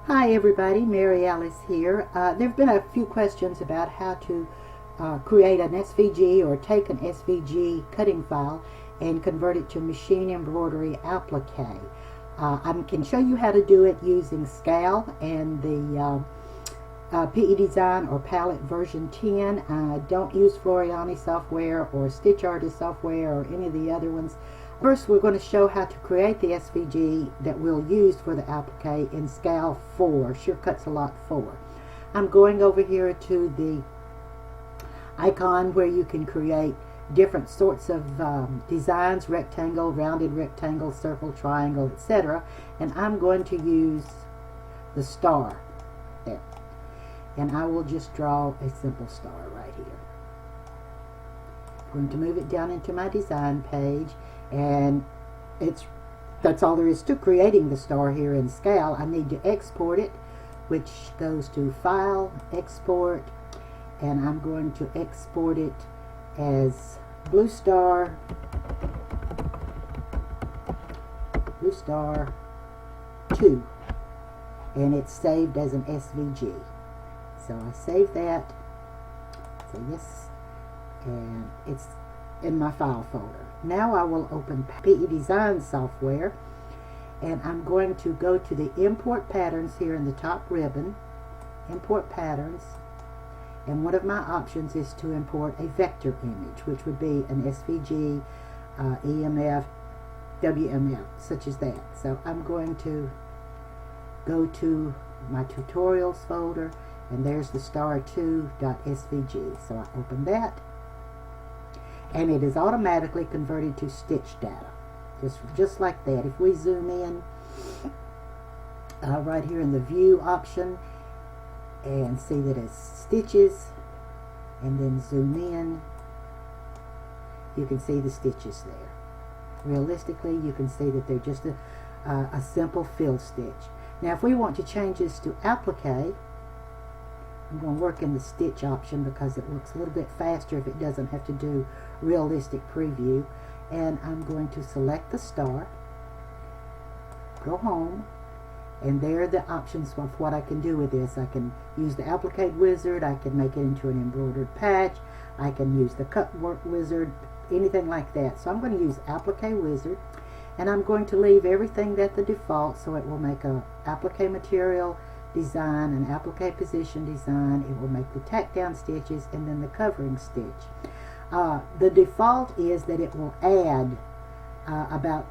Hi everybody, Mary Alice here. There have been a few questions about how to create an SVG or take an SVG cutting file and convert it to machine embroidery applique. I can show you how to do it using Scal and the PE Design or Palette version 10. Don't use Floriani software or Stitch Artist software or any of the other ones. First, we're going to show how to create the SVG that we'll use for the applique in Scal 4, Sure Cuts a Lot 4. I'm going over here to the icon where you can create different sorts of designs, rectangle, rounded rectangle, circle, triangle, etc. And I'm going to use the star there. And I will just draw a simple star right here. I'm going to move it down into my design page, and that's all there is to creating the star here in Scal. I need to export it, which goes to File, Export, and I'm going to export it as Blue Star 2, and it's saved as an SVG. So I save that, say yes, and it's in my file folder. Now I will open PE Design software, and I'm going to go to the Import Patterns here in the top ribbon, Import Patterns, and one of my options is to import a vector image, which would be an SVG, EMF, WMF, such as that. So I'm going to go to my tutorials folder, and there's the star2.svg. So I open that, and it is automatically converted to stitch data, just like that. If we zoom in right here in the view option and see that it's stitches, and then zoom in, you can see the stitches there. Realistically, you can see that they're just a simple fill stitch. Now if we want to change this to applique, I'm going to work in the stitch option because it works a little bit faster if it doesn't have to do realistic preview. And I'm going to select the star, go home, and there are the options of what I can do with this. I can use the applique wizard, I can make it into an embroidered patch, I can use the cut work wizard, anything like that. So I'm going to use applique wizard, and I'm going to leave everything at the default, so it will make a applique material design, an applique position design. It will make the tack down stitches and then the covering stitch. The default is that it will add about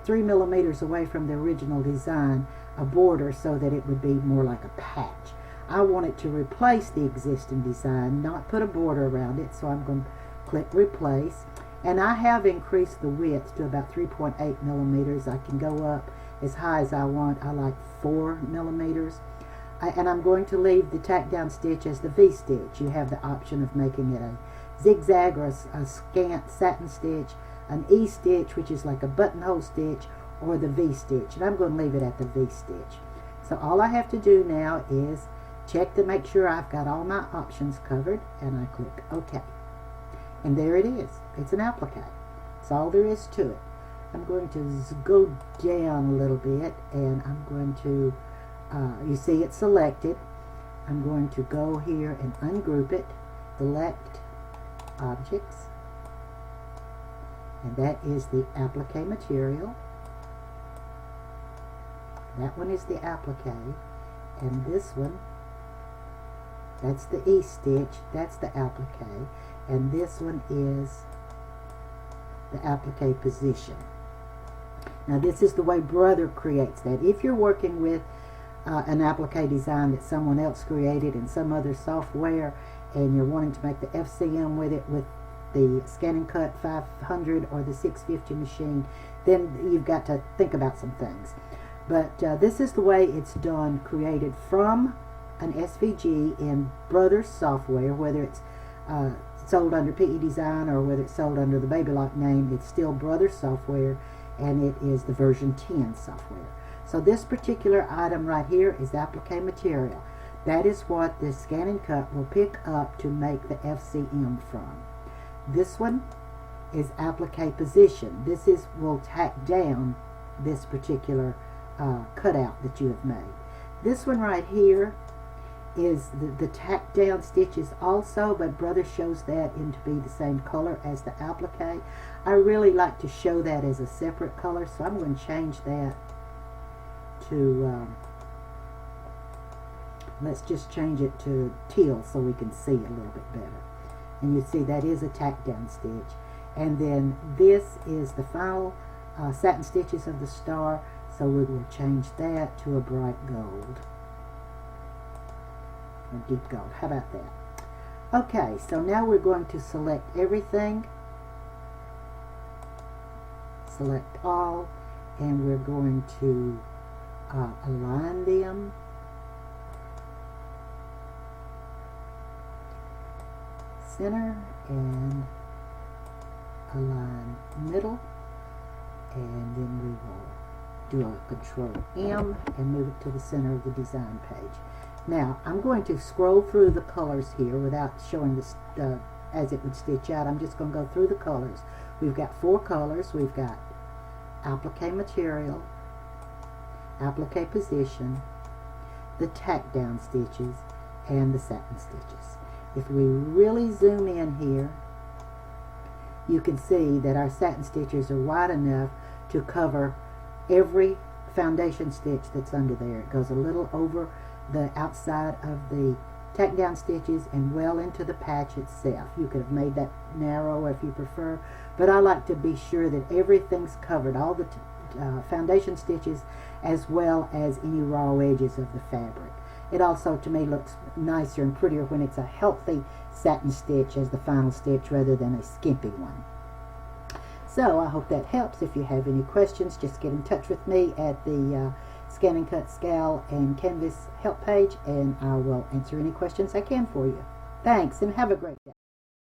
3 millimeters away from the original design a border so that it would be more like a patch. I want it to replace the existing design, not put a border around it, so I'm going to click replace, and I have increased the width to about 3.8 millimeters. I can go up as high as I want. I like 4 millimeters. And I'm going to leave the tack down stitch as the V stitch. You have the option of making it a zigzag or a scant satin stitch, an E stitch, which is like a buttonhole stitch, or the V stitch. And I'm going to leave it at the V stitch. So all I have to do now is check to make sure I've got all my options covered, and I click OK. And there it is. It's an applique. That's all there is to it. I'm going to go down a little bit, and I'm going to you see it's selected. I'm going to go here and ungroup it, select objects, and that is the applique material. That one is the applique, and this one, that's the E stitch, that's the applique, and this one is the applique position. Now this is the way Brother creates that. If you're working with an applique design that someone else created in some other software, and you're wanting to make the FCM with it with the Scan and Cut 500 or the 650 machine, then you've got to think about some things. But this is the way it's done, created from an SVG in Brother's software, whether it's sold under PE Design or whether it's sold under the Babylock name. It's still Brother's software, and it is the version 10 software. So this particular item right here is applique material. That is what the Scan and Cut will pick up to make the FCM from. This one is applique position. Will tack down this particular cutout that you have made. This one right here is the tack down stitches also, but Brother shows that in to be the same color as the applique. I really like to show that as a separate color, so I'm going to change that to let's just change it to teal so we can see a little bit better. And you see that is a tack down stitch. And then this is the final satin stitches of the star, so we will change that to a bright gold. A deep gold. How about that? Okay, so now we're going to select everything. Select all, and we're going to align them. Center and align middle, and then we will do a Control M and move it to the center of the design page. Now I'm going to scroll through the colors here without showing this as it would stitch out. I'm just going to go through the colors. We've got 4 colors. We've got applique material, applique position, the tack down stitches, and the satin stitches. If we really zoom in here, you can see that our satin stitches are wide enough to cover every foundation stitch that's under there. It goes a little over the outside of the tack down stitches and well into the patch itself. You could have made that narrow if you prefer, but I like to be sure that everything's covered, all the foundation stitches as well as any raw edges of the fabric. It also, to me, looks nicer and prettier when it's a healthy satin stitch as the final stitch rather than a skimpy one. So I hope that helps. If you have any questions, just get in touch with me at the Scan and Cut, Scal, and Canvas help page, and I will answer any questions I can for you. Thanks, and have a great day.